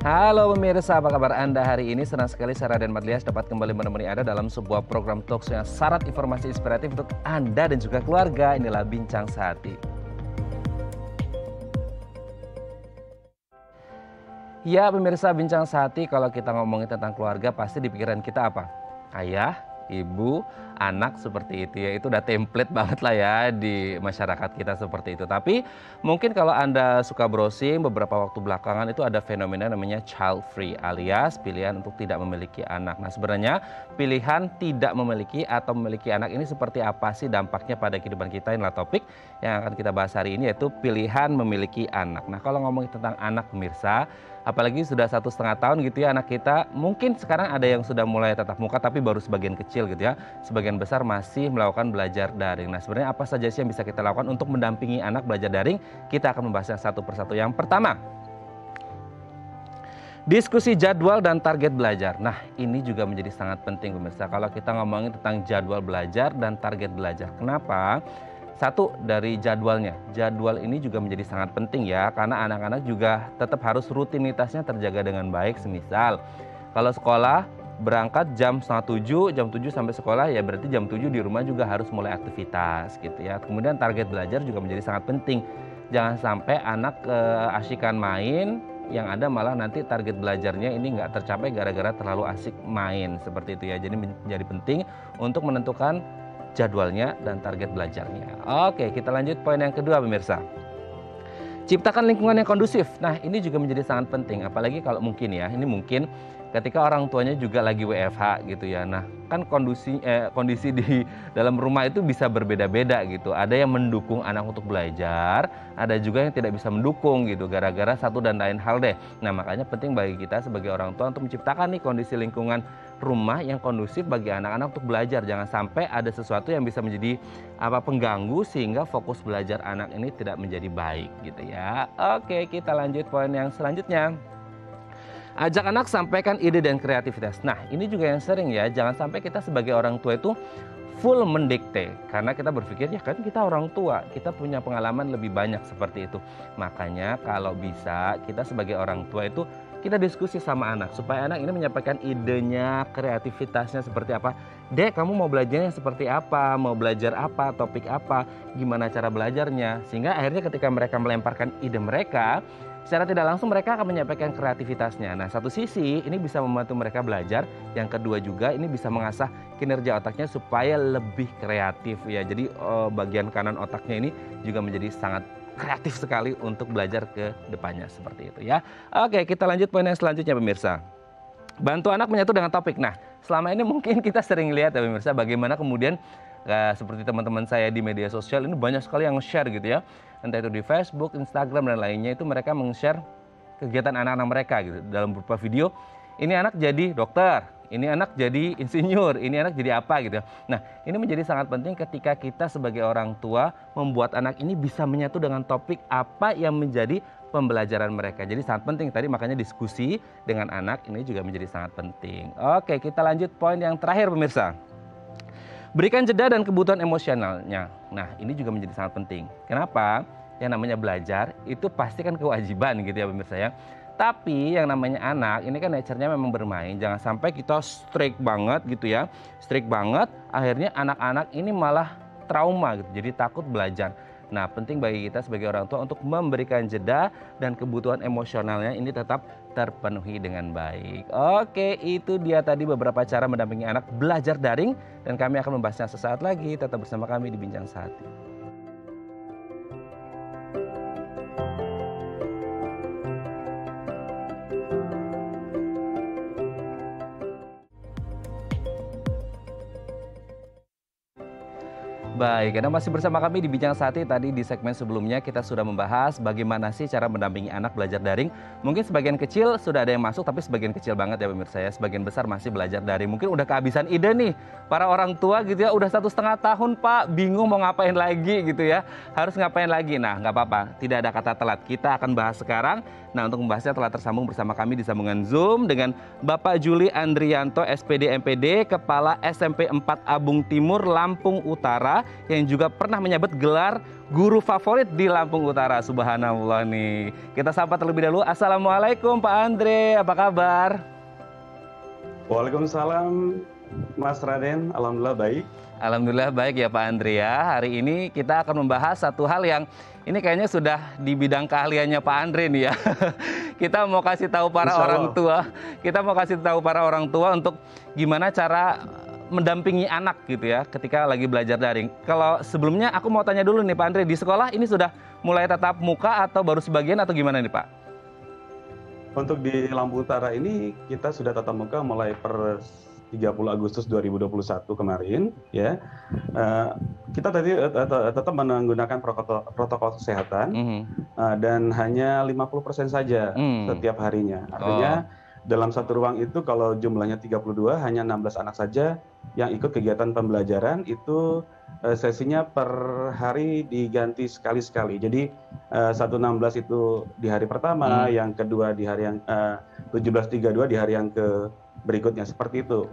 Halo pemirsa, apa kabar Anda hari ini? Senang sekali saya Raden Madlias dapat kembali menemani Anda dalam sebuah program talkshow yang syarat informasi inspiratif untuk Anda dan juga keluarga. Inilah Bincang Sehati. Ya pemirsa, Bincang Sehati, kalau kita ngomongin tentang keluarga pasti di pikiran kita apa? Ayah, ibu, anak, seperti itu ya. Itu udah template banget lah ya di masyarakat kita seperti itu. Tapi mungkin kalau Anda suka browsing beberapa waktu belakangan itu ada fenomena namanya child free, alias pilihan untuk tidak memiliki anak. Nah sebenarnya pilihan tidak memiliki atau memiliki anak ini seperti apa sih dampaknya pada kehidupan kita? Inilah topik yang akan kita bahas hari ini, yaitu pilihan memiliki anak. Nah kalau ngomongin tentang anak pemirsa, apalagi sudah 1,5 tahun gitu ya anak kita, mungkin sekarang ada yang sudah mulai tatap muka tapi baru sebagian kecil gitu ya. Sebagian besar masih melakukan belajar daring. Nah sebenarnya apa saja sih yang bisa kita lakukan untuk mendampingi anak belajar daring? Kita akan membahasnya satu persatu. Yang pertama, diskusi jadwal dan target belajar. Nah ini juga menjadi sangat penting pemirsa kalau kita ngomongin tentang jadwal belajar dan target belajar. Kenapa? Satu, dari jadwalnya. Jadwal ini juga menjadi sangat penting ya, karena anak-anak juga tetap harus rutinitasnya terjaga dengan baik. Semisal, kalau sekolah berangkat jam 6:30, jam 7 sampai sekolah, ya berarti jam 7 di rumah juga harus mulai aktivitas gitu ya. Kemudian target belajar juga menjadi sangat penting. Jangan sampai anak asyikan main, yang ada malah nanti target belajarnya ini nggak tercapai gara-gara terlalu asik main, seperti itu ya. Jadi menjadi penting untuk menentukan jadwalnya dan target belajarnya. Oke, kita lanjut poin yang kedua pemirsa. Ciptakan lingkungan yang kondusif. Nah ini juga menjadi sangat penting, apalagi kalau mungkin ya, ini mungkin ketika orang tuanya juga lagi WFH gitu ya. Nah kan kondisi di dalam rumah itu bisa berbeda-beda gitu. Ada yang mendukung anak untuk belajar, ada juga yang tidak bisa mendukung gitu, gara-gara satu dan lain hal deh. Nah makanya penting bagi kita sebagai orang tua untuk menciptakan nih kondisi lingkungan rumah yang kondusif bagi anak-anak untuk belajar. Jangan sampai ada sesuatu yang bisa menjadi pengganggu sehingga fokus belajar anak ini tidak menjadi baik gitu ya. Oke, kita lanjut poin yang selanjutnya. Ajak anak sampaikan ide dan kreativitas. Nah ini juga yang sering ya, jangan sampai kita sebagai orang tua itu full mendikte. Karena kita berpikir ya kan kita orang tua, kita punya pengalaman lebih banyak seperti itu. Makanya kalau bisa kita sebagai orang tua itu kita diskusi sama anak, supaya anak ini menyampaikan idenya, kreativitasnya seperti apa. Dek, kamu mau belajarnya seperti apa, mau belajar apa, topik apa, gimana cara belajarnya. Sehingga akhirnya ketika mereka melemparkan ide mereka, secara tidak langsung mereka akan menyampaikan kreativitasnya. Nah satu sisi ini bisa membantu mereka belajar, yang kedua juga ini bisa mengasah kinerja otaknya supaya lebih kreatif ya. Jadi bagian kanan otaknya ini juga menjadi sangat kreatif sekali untuk belajar ke depannya seperti itu ya. Oke, kita lanjut poin yang selanjutnya pemirsa. Bantu anak menyatu dengan topik. Nah selama ini mungkin kita sering lihat ya pemirsa, bagaimana kemudian seperti teman-teman saya di media sosial ini banyak sekali yang share gitu ya. Entah itu di Facebook, Instagram dan lainnya, itu mereka meng-share kegiatan anak-anak mereka gitu. Dalam berupa video, ini anak jadi dokter, ini anak jadi insinyur, ini anak jadi apa gitu ya. Nah ini menjadi sangat penting ketika kita sebagai orang tua membuat anak ini bisa menyatu dengan topik apa yang menjadi pembelajaran mereka. Jadi sangat penting tadi, makanya diskusi dengan anak ini juga menjadi sangat penting. Oke, kita lanjut poin yang terakhir pemirsa. Berikan jeda dan kebutuhan emosionalnya. Nah ini juga menjadi sangat penting. Kenapa? Yang namanya belajar itu pasti kan kewajiban gitu ya pemirsa ya. Tapi yang namanya anak ini kan nature-nya memang bermain. Jangan sampai kita strict banget gitu ya. Strict banget, akhirnya anak-anak ini malah trauma gitu. Jadi takut belajar. Nah penting bagi kita sebagai orang tua untuk memberikan jeda dan kebutuhan emosionalnya ini tetap terpenuhi dengan baik. Oke, itu dia tadi beberapa cara mendampingi anak belajar daring, dan kami akan membahasnya sesaat lagi. Tetap bersama kami di Bincang Sehati. Baik, Anda masih bersama kami di Bincang Sehati. Tadi di segmen sebelumnya kita sudah membahas bagaimana sih cara mendampingi anak belajar daring. Mungkin sebagian kecil sudah ada yang masuk, tapi sebagian kecil banget ya pemirsa ya. Sebagian besar masih belajar daring. Mungkin udah kehabisan ide nih para orang tua gitu ya. Udah 1,5 tahun Pak, bingung mau ngapain lagi gitu ya. Harus ngapain lagi? Nah nggak apa-apa, tidak ada kata telat. Kita akan bahas sekarang. Nah untuk membahasnya telah tersambung bersama kami di sambungan Zoom dengan Bapak Juli Andrianto, SPD MPD, Kepala SMP 4 Abung Timur, Lampung Utara, yang juga pernah menyabet gelar guru favorit di Lampung Utara. Subhanallah nih. Kita sapa terlebih dahulu. Assalamualaikum Pak Andre, apa kabar? Waalaikumsalam Mas Raden, alhamdulillah baik. Alhamdulillah baik ya Pak Andre ya. Hari ini kita akan membahas satu hal yang ini kayaknya sudah di bidang keahliannya Pak Andre nih ya. Kita mau kasih tahu para orang tua, untuk gimana cara mendampingi anak gitu ya ketika lagi belajar daring. Kalau sebelumnya aku mau tanya dulu nih Pak Andre, di sekolah ini sudah mulai tatap muka atau baru sebagian atau gimana nih Pak? Untuk di Lampung Utara ini kita sudah tatap muka mulai per 30 Agustus 2021 kemarin ya. Kita tadi tetap menggunakan protokol kesehatan dan hanya 50% saja setiap harinya. Artinya dalam satu ruang itu kalau jumlahnya 32 hanya 16 anak saja yang ikut kegiatan pembelajaran. Itu sesinya per hari diganti sekali-sekali. Jadi 116 itu di hari pertama, yang kedua di hari yang 17.32 di hari yang berikutnya, seperti itu.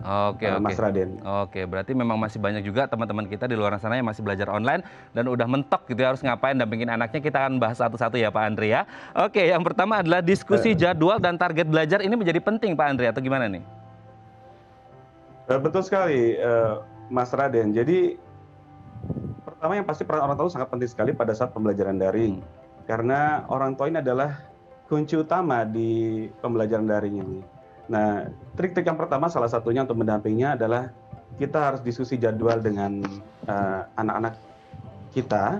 Mas Raden. Oke, berarti memang masih banyak juga teman-teman kita di luar sana yang masih belajar online dan udah mentok gitu ya, harus ngapain dampingin anaknya. Kita akan bahas satu-satu ya Pak Andre ya. Oke, yang pertama adalah diskusi jadwal dan target belajar ini menjadi penting Pak Andre atau gimana nih? Betul sekali Mas Raden. Jadi pertama yang pasti peran orang tua sangat penting sekali pada saat pembelajaran daring. Karena orang tua ini adalah kunci utama di pembelajaran daring ini. Nah, trik-trik yang pertama salah satunya untuk mendampinginya adalah kita harus diskusi jadwal dengan anak-anak kita,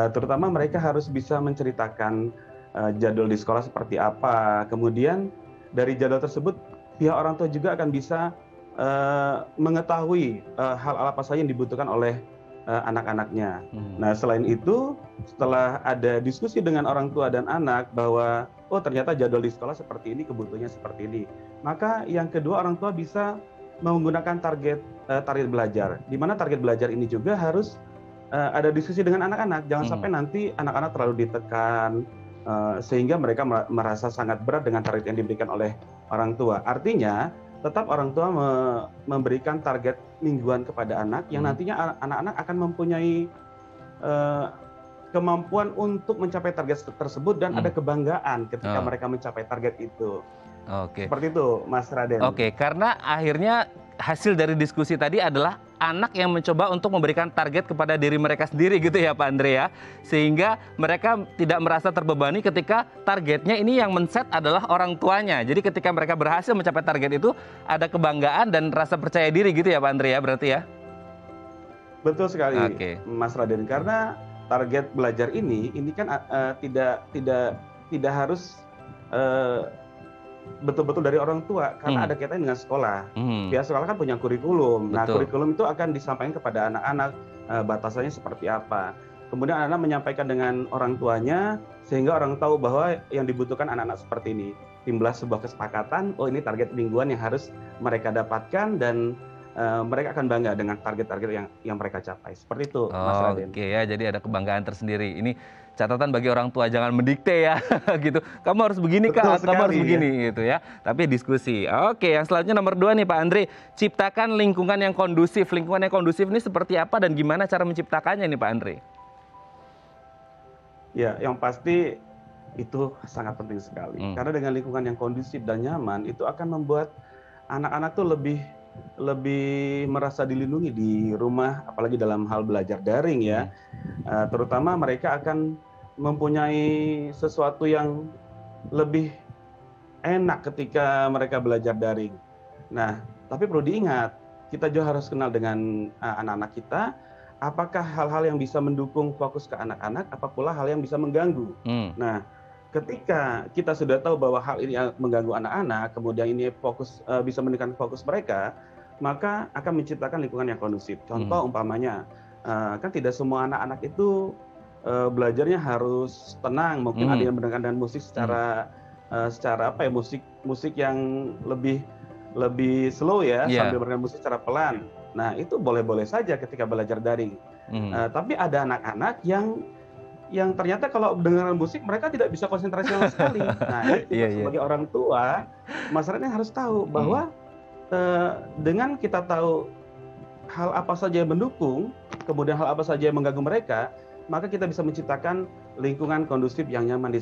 terutama mereka harus bisa menceritakan jadwal di sekolah seperti apa. Kemudian dari jadwal tersebut pihak orang tua juga akan bisa mengetahui hal apa saja yang dibutuhkan oleh anak-anaknya. Nah, selain itu, setelah ada diskusi dengan orang tua dan anak bahwa oh ternyata jadwal di sekolah seperti ini, kebutuhannya seperti ini, maka yang kedua orang tua bisa menggunakan target belajar, di mana target belajar ini juga harus ada diskusi dengan anak-anak. Jangan sampai nanti anak-anak terlalu ditekan sehingga mereka merasa sangat berat dengan target yang diberikan oleh orang tua. Artinya tetap orang tua memberikan target mingguan kepada anak yang nantinya anak-anak akan mempunyai kemampuan untuk mencapai target tersebut dan ada kebanggaan ketika mereka mencapai target itu. Seperti itu Mas Raden. Karena akhirnya hasil dari diskusi tadi adalah anak yang mencoba untuk memberikan target kepada diri mereka sendiri gitu ya Pak Andre ya. Sehingga mereka tidak merasa terbebani ketika targetnya ini yang men-set adalah orang tuanya. Jadi ketika mereka berhasil mencapai target itu ada kebanggaan dan rasa percaya diri gitu ya Pak Andre ya, berarti ya. Betul sekali Mas Raden, karena target belajar ini kan tidak harus betul-betul dari orang tua, karena ada kaitannya dengan sekolah. Pihak sekolah kan punya kurikulum. Nah, kurikulum itu akan disampaikan kepada anak-anak, batasannya seperti apa. Kemudian anak-anak menyampaikan dengan orang tuanya, sehingga orang tahu bahwa yang dibutuhkan anak-anak seperti ini. Timbul sebuah kesepakatan, oh ini target mingguan yang harus mereka dapatkan, dan mereka akan bangga dengan target-target yang mereka capai. Seperti itu, Mas Raden. Ya, jadi ada kebanggaan tersendiri. Ini catatan bagi orang tua, jangan mendikte ya, gitu. Kamu harus begini Kak, kamu harus begini gitu ya. Tapi diskusi. Yang selanjutnya nomor 2 nih Pak Andre, ciptakan lingkungan yang kondusif. Lingkungan yang kondusif ini seperti apa dan gimana cara menciptakannya nih Pak Andre? Ya, yang pasti itu sangat penting sekali. Karena dengan lingkungan yang kondusif dan nyaman itu akan membuat anak-anak tuh lebih merasa dilindungi di rumah, apalagi dalam hal belajar daring ya. Terutama mereka akan mempunyai sesuatu yang lebih enak ketika mereka belajar daring. Nah, tapi perlu diingat, kita juga harus kenal dengan anak-anak kita, apakah hal-hal yang bisa mendukung fokus ke anak-anak, apa pula hal yang bisa mengganggu. Nah, ketika kita sudah tahu bahwa hal ini mengganggu anak-anak, kemudian ini bisa meningkatkan fokus mereka, maka akan menciptakan lingkungan yang kondusif. Contoh umpamanya, kan tidak semua anak-anak itu belajarnya harus tenang. Mungkin ada yang mendengarkan musik secara musik yang lebih slow ya, sambil mendengarkan musik secara pelan. Nah, itu boleh-boleh saja ketika belajar daring. Tapi ada anak-anak yang ternyata kalau mendengarkan musik mereka tidak bisa konsentrasi sama sekali. Nah, itu sebagai orang tua, masyarakatnya harus tahu bahwa dengan kita tahu hal apa saja yang mendukung, kemudian hal apa saja yang mengganggu mereka, maka kita bisa menciptakan lingkungan kondusif yang nyaman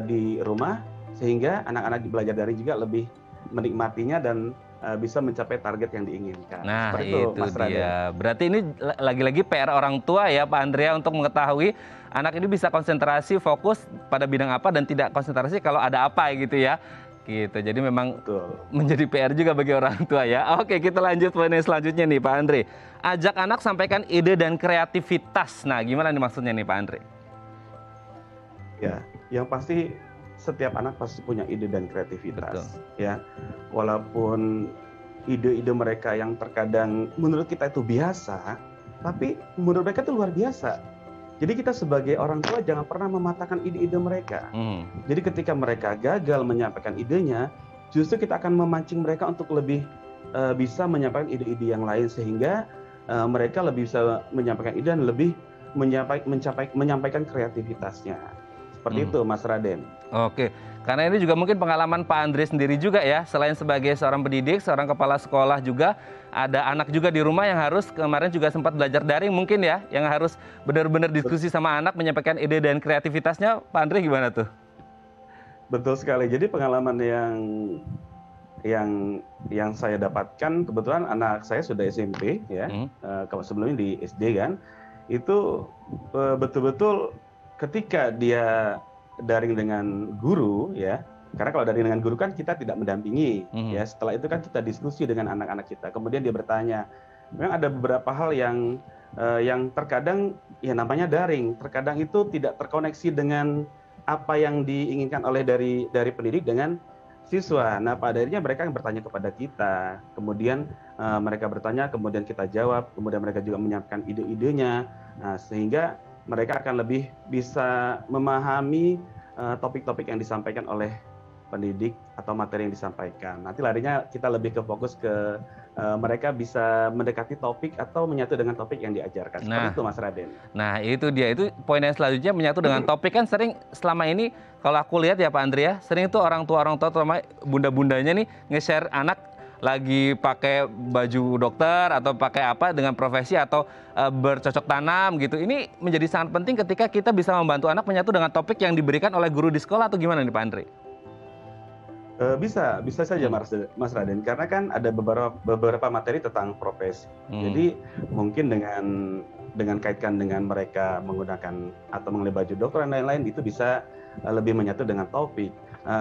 di rumah, sehingga anak-anak belajar daring juga lebih menikmatinya dan bisa mencapai target yang diinginkan. Nah, Seperti itu, itu Mas Raden. dia. Berarti ini lagi-lagi PR orang tua ya, Pak Andrea, untuk mengetahui anak ini bisa konsentrasi, fokus pada bidang apa dan tidak konsentrasi kalau ada apa gitu ya. Gitu. Jadi memang Betul. menjadi PR juga bagi orang tua ya. Oke, kita lanjut poin yang selanjutnya nih, Pak Andre. Ajak anak sampaikan ide dan kreativitas. Nah, gimana nih maksudnya nih, Pak Andre? Ya, yang pasti setiap anak pasti punya ide dan kreativitas. Betul. Ya, walaupun ide-ide mereka yang terkadang menurut kita itu biasa, tapi menurut mereka itu luar biasa. Jadi kita sebagai orang tua jangan pernah mematahkan ide-ide mereka. Jadi ketika mereka gagal menyampaikan idenya, justru kita akan memancing mereka untuk lebih bisa menyampaikan ide-ide yang lain, sehingga mereka lebih bisa menyampaikan ide dan lebih menyampaikan kreativitasnya. Seperti itu, Mas Raden. Oke, karena ini juga mungkin pengalaman Pak Andre sendiri juga ya. Selain sebagai seorang pendidik, seorang kepala sekolah juga, ada anak juga di rumah yang harus kemarin juga sempat belajar daring mungkin ya, yang harus benar-benar diskusi sama anak, menyampaikan ide dan kreativitasnya. Pak Andre gimana tuh? Betul sekali. Jadi pengalaman yang saya dapatkan, kebetulan anak saya sudah SMP ya, sebelumnya di SD kan, itu betul-betul ketika dia daring dengan guru ya, karena kalau daring dengan guru kan kita tidak mendampingi ya, setelah itu kan kita diskusi dengan anak-anak kita, kemudian dia bertanya. Memang ada beberapa hal yang terkadang ya namanya daring, terkadang itu tidak terkoneksi dengan apa yang diinginkan oleh dari pendidik dengan siswa. Nah, pada akhirnya mereka yang bertanya kepada kita, kemudian mereka bertanya, kemudian kita jawab, kemudian mereka juga menyampaikan ide-idenya, sehingga mereka akan lebih bisa memahami topik-topik yang disampaikan oleh pendidik atau materi yang disampaikan. Nanti larinya kita lebih ke fokus ke mereka bisa mendekati topik atau menyatu dengan topik yang diajarkan. Seperti itu, Mas Raden. Nah, itu dia. Itu poin yang selanjutnya, menyatu dengan topik. Kan sering selama ini kalau aku lihat ya Pak Andre ya, sering tuh orang tua terutama bunda-bundanya nih nge-share anak lagi pakai baju dokter atau pakai apa dengan profesi atau bercocok tanam gitu. Ini menjadi sangat penting ketika kita bisa membantu anak menyatu dengan topik yang diberikan oleh guru di sekolah, atau gimana nih Pak Andre? Bisa saja Mas Raden, karena kan ada beberapa materi tentang profesi. Jadi mungkin dengan kaitkan dengan mereka menggunakan atau mengenai baju dokter dan lain-lain, itu bisa lebih menyatu dengan topik.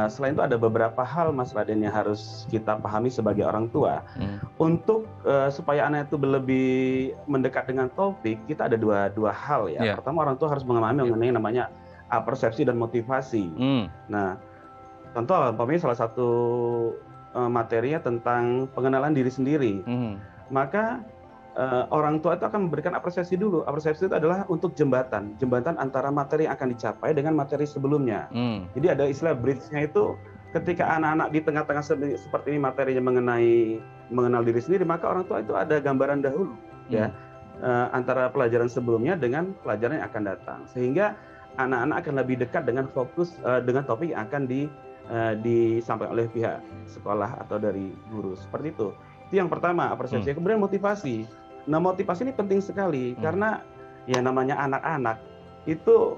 Selain itu ada beberapa hal, Mas Raden, yang harus kita pahami sebagai orang tua. Untuk supaya anak itu lebih mendekat dengan topik, kita ada dua hal ya. Pertama, orang tua harus memahami mengenai namanya persepsi dan motivasi. Nah, contoh umpamanya salah satu materinya tentang pengenalan diri sendiri. Maka orang tua itu akan memberikan apresiasi dulu. Apresiasi itu adalah untuk jembatan antara materi yang akan dicapai dengan materi sebelumnya. Jadi ada istilah bridge-nya itu, ketika anak-anak di tengah-tengah seperti ini materinya mengenal diri sendiri, maka orang tua itu ada gambaran dahulu ya, antara pelajaran sebelumnya dengan pelajaran yang akan datang, sehingga anak-anak akan lebih dekat dengan fokus dengan topik yang akan disampaikan oleh pihak sekolah atau dari guru. Seperti itu. Itu yang pertama, apresiasi. Kemudian motivasi. Nah, motivasi ini penting sekali karena ya namanya anak-anak itu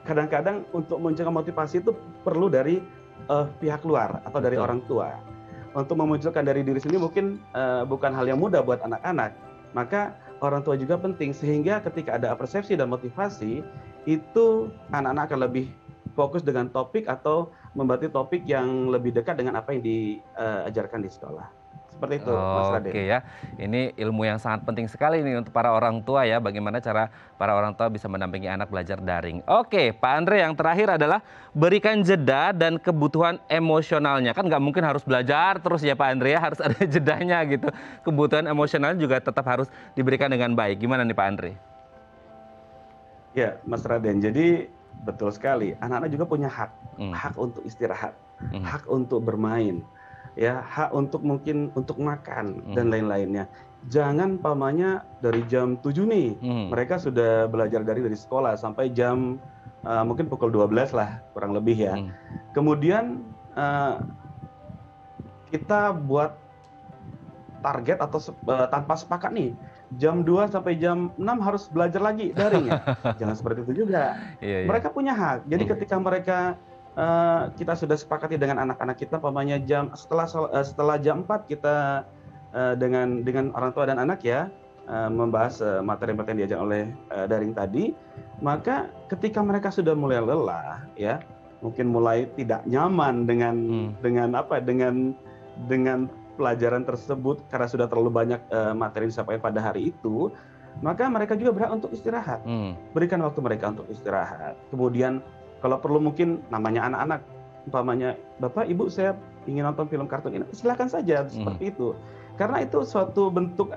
kadang-kadang untuk munculkan motivasi itu perlu dari pihak luar atau dari orang tua. Untuk memunculkan dari diri sendiri mungkin bukan hal yang mudah buat anak-anak. Maka orang tua juga penting, sehingga ketika ada persepsi dan motivasi, itu anak-anak akan lebih fokus dengan topik atau membantu topik yang lebih dekat dengan apa yang diajarkan di sekolah. Seperti itu, Mas Raden. Oke ya, ini ilmu yang sangat penting sekali nih untuk para orang tua ya, bagaimana cara para orang tua bisa mendampingi anak belajar daring. Oke, Pak Andre, yang terakhir adalah berikan jeda dan kebutuhan emosionalnya. Kan nggak mungkin harus belajar terus ya Pak Andre ya, harus ada jedanya gitu. Kebutuhan emosional juga tetap harus diberikan dengan baik. Gimana nih Pak Andre? Ya, Mas Raden, jadi betul sekali, anak-anak juga punya hak untuk istirahat, hak untuk bermain, ya, hak untuk mungkin untuk makan dan lain-lainnya. Jangan pamannya dari jam 7 nih, mereka sudah belajar dari sekolah sampai jam mungkin pukul 12 lah kurang lebih ya. Kemudian kita buat target atau tanpa sepakat nih, jam 2 sampai jam 6 harus belajar lagi daring ya. Jangan seperti itu juga. Iya, iya. Mereka punya hak. Jadi ketika mereka kita sudah sepakati dengan anak-anak kita, umpamanya setelah jam 4 kita dengan orang tua dan anak ya membahas materi-materi yang diajar oleh daring tadi, maka ketika mereka sudah mulai lelah ya, mungkin mulai tidak nyaman dengan pelajaran tersebut karena sudah terlalu banyak materi yang disampaikan pada hari itu, maka mereka juga berhak untuk istirahat. Berikan waktu mereka untuk istirahat. Kemudian kalau perlu mungkin namanya anak-anak, umpamanya Bapak Ibu saya ingin nonton film kartun ini, silakan saja seperti itu. Karena itu suatu bentuk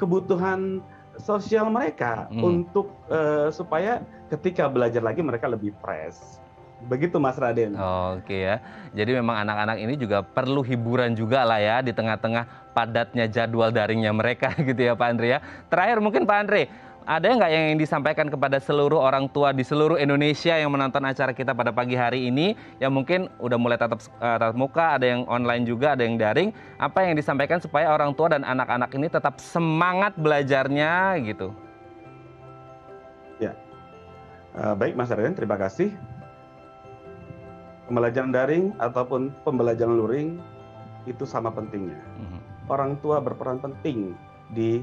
kebutuhan sosial mereka untuk supaya ketika belajar lagi mereka lebih fresh. Begitu Mas Raden. Oke ya, jadi memang anak-anak ini juga perlu hiburan juga lah ya di tengah-tengah padatnya jadwal daringnya mereka gitu ya Pak Andre ya. Terakhir mungkin Pak Andre, ada nggak yang ingin disampaikan kepada seluruh orang tua di seluruh Indonesia yang menonton acara kita pada pagi hari ini, yang mungkin udah mulai tatap muka, ada yang online juga, ada yang daring, apa yang disampaikan supaya orang tua dan anak-anak ini tetap semangat belajarnya gitu? Ya, baik Mas Raden, terima kasih. Pembelajaran daring ataupun pembelajaran luring itu sama pentingnya. Orang tua berperan penting di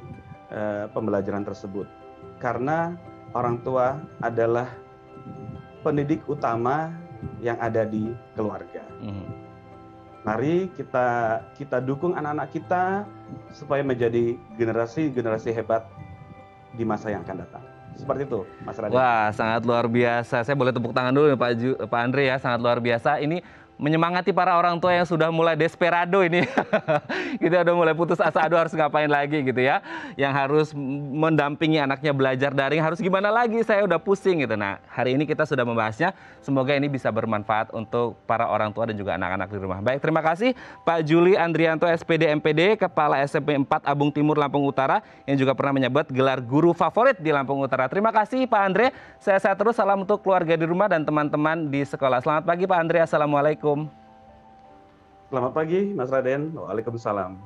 pembelajaran tersebut karena orang tua adalah pendidik utama yang ada di keluarga. Mari kita dukung anak-anak kita supaya menjadi generasi hebat di masa yang akan datang. Seperti itu, Mas Raden. Wah, sangat luar biasa. Saya boleh tepuk tangan dulu Pak Andre ya, sangat luar biasa. Ini menyemangati para orang tua yang sudah mulai desperado ini. Kita udah mulai putus asa, aduh harus ngapain lagi gitu ya. Yang harus mendampingi anaknya belajar daring, harus gimana lagi, saya udah pusing gitu. Nah, hari ini kita sudah membahasnya. Semoga ini bisa bermanfaat untuk para orang tua dan juga anak-anak di rumah. Baik, terima kasih Pak Juli Andrianto SPD MPD, Kepala SMP 4 Abung Timur Lampung Utara, yang juga pernah menyabet gelar guru favorit di Lampung Utara. Terima kasih Pak Andre, sehat terus, salam untuk keluarga di rumah dan teman-teman di sekolah. Selamat pagi Pak Andre, Assalamualaikum. Selamat pagi Mas Raden, waalaikumsalam.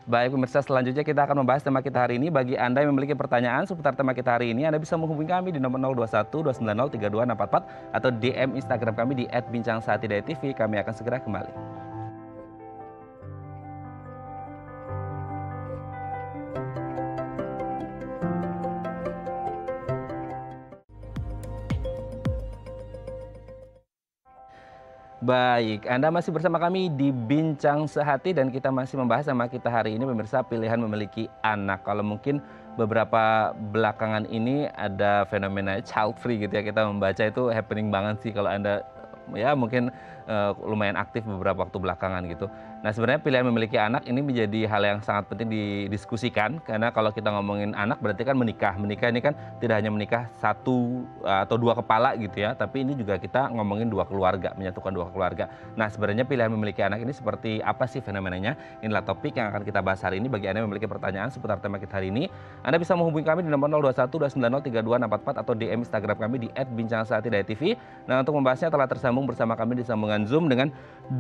Baik pemirsa, selanjutnya kita akan membahas tema kita hari ini. Bagi Anda yang memiliki pertanyaan seputar tema kita hari ini, Anda bisa menghubungi kami di nomor 021 290 32644 atau DM Instagram kami di @bincangsahatidayatv. Kami akan segera kembali. Baik, Anda masih bersama kami di Bincang Sehati dan kita masih membahas sama kita hari ini pemirsa pilihan memiliki anak. Kalau mungkin beberapa belakangan ini ada fenomena child free gitu ya, kita membaca itu happening banget sih kalau Anda ya mungkin lumayan aktif beberapa waktu belakangan gitu. Nah sebenarnya pilihan memiliki anak ini menjadi hal yang sangat penting didiskusikan karena kalau kita ngomongin anak berarti kan menikah. Menikah ini kan tidak hanya menikah satu atau dua kepala gitu ya, tapi ini juga kita ngomongin dua keluarga, menyatukan dua keluarga. Nah sebenarnya pilihan memiliki anak ini seperti apa sih fenomenanya? Inilah topik yang akan kita bahas hari ini. Bagi Anda yang memiliki pertanyaan seputar tema kita hari ini, Anda bisa menghubungi kami di nomor 021 290 32644 atau DM Instagram kami di @bincangsahatidayatv. Nah untuk membahasnya telah tersambung bersama kami di sambungan Zoom dengan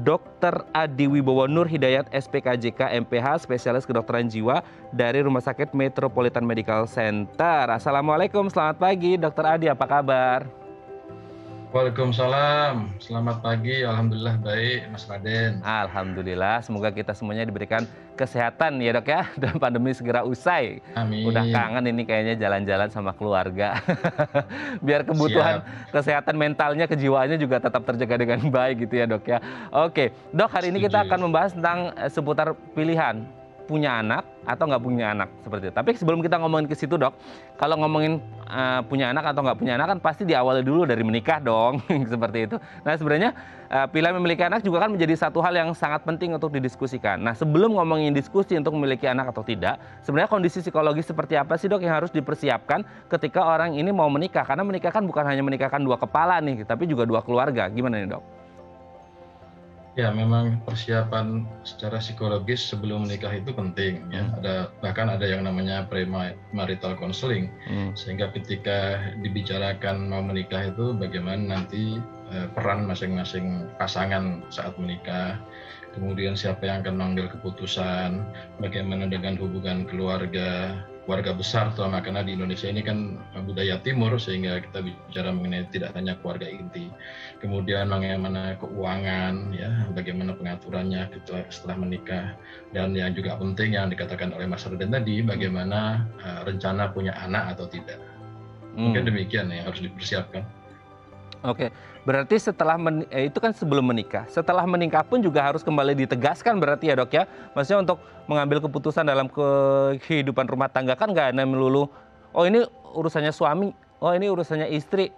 Dr. Adi Wibowo Nur Hidayat SPKJK MPH, spesialis kedokteran jiwa dari Rumah Sakit Metropolitan Medical Center. Assalamualaikum, selamat pagi Dr. Adi, apa kabar? Waalaikumsalam, selamat pagi, alhamdulillah baik Mas Raden. Alhamdulillah, semoga kita semuanya diberikan kesehatan ya dok ya, dan pandemi segera usai. Amin. Udah kangen ini kayaknya jalan-jalan sama keluarga. Biar kebutuhan kesehatan mentalnya, kejiwaannya juga tetap terjaga dengan baik gitu ya dok ya. Oke, dok hari ini kita akan membahas tentang seputar pilihan punya anak atau nggak punya anak seperti itu. Tapi sebelum kita ngomongin ke situ dok, kalau ngomongin punya anak atau nggak punya anak kan pasti diawali dulu dari menikah dong, seperti itu. Nah sebenarnya pilihan memiliki anak juga kan menjadi satu hal yang sangat penting untuk didiskusikan. Nah sebelum ngomongin diskusi untuk memiliki anak atau tidak, sebenarnya kondisi psikologis seperti apa sih dok yang harus dipersiapkan ketika orang ini mau menikah? Karena menikah kan bukan hanya menikahkan dua kepala nih, tapi juga dua keluarga. Gimana nih dok? Ya, memang persiapan secara psikologis sebelum menikah itu penting ya. Bahkan ada yang namanya premarital counseling. Sehingga ketika dibicarakan mau menikah itu bagaimana nanti peran masing-masing pasangan saat menikah. Kemudian siapa yang akan mengambil keputusan, bagaimana dengan hubungan keluarga besar, terutama karena di Indonesia ini kan budaya timur, sehingga kita bicara mengenai tidak hanya keluarga inti. Kemudian bagaimana keuangan, ya, bagaimana pengaturannya setelah menikah, dan yang juga penting yang dikatakan oleh Mas Raden tadi, bagaimana rencana punya anak atau tidak. Mungkin demikian yang harus dipersiapkan. Oke, berarti setelah itu kan sebelum menikah. Setelah menikah pun juga harus kembali ditegaskan berarti ya, Dok ya. Maksudnya untuk mengambil keputusan dalam kehidupan rumah tangga kan nggak hanya melulu, oh ini urusannya suami, oh ini urusannya istri,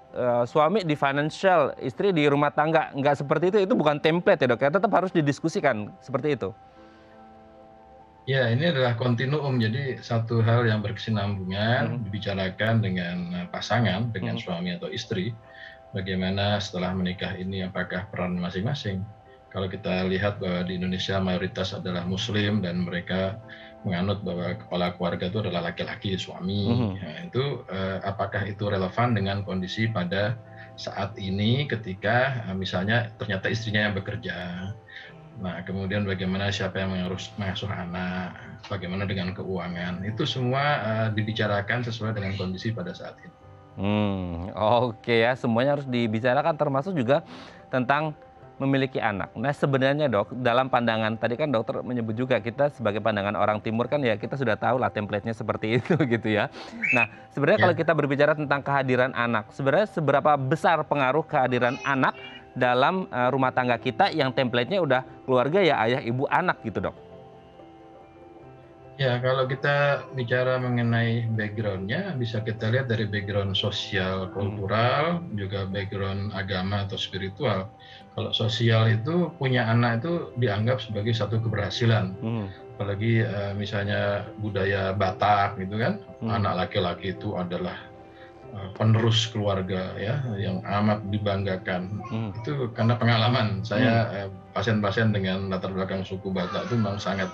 suami di financial, istri di rumah tangga. Nggak seperti itu bukan template ya, Dok ya. Tetap harus didiskusikan seperti itu. Ya, ini adalah kontinuum, jadi satu hal yang berkesinambungan dibicarakan dengan pasangan, dengan suami atau istri. Bagaimana setelah menikah ini, apakah peran masing-masing. Kalau kita lihat bahwa di Indonesia mayoritas adalah Muslim dan mereka menganut bahwa kepala keluarga itu adalah laki-laki, suami. Nah, itu apakah itu relevan dengan kondisi pada saat ini ketika misalnya ternyata istrinya yang bekerja. Nah, kemudian bagaimana siapa yang mengasuh anak, bagaimana dengan keuangan, itu semua dibicarakan sesuai dengan kondisi pada saat ini. Oke ya, semuanya harus dibicarakan, termasuk juga tentang memiliki anak. Nah sebenarnya, Dok, dalam pandangan, tadi kan dokter menyebut juga, kita sebagai pandangan orang timur kan ya kita sudah tahu lah template-nya seperti itu gitu ya. Nah sebenarnya kalau kita berbicara tentang kehadiran anak, sebenarnya seberapa besar pengaruh kehadiran anak dalam rumah tangga kita yang template-nya udah keluarga ya ayah, ibu, anak gitu, Dok? Ya, kalau kita bicara mengenai background-nya, bisa kita lihat dari background sosial, kultural, juga background agama atau spiritual. Kalau sosial itu, punya anak itu dianggap sebagai satu keberhasilan. Apalagi misalnya budaya Batak gitu kan, anak laki-laki itu adalah penerus keluarga ya, yang amat dibanggakan. Itu karena pengalaman saya, pasien-pasien dengan latar belakang suku Batak itu memang sangat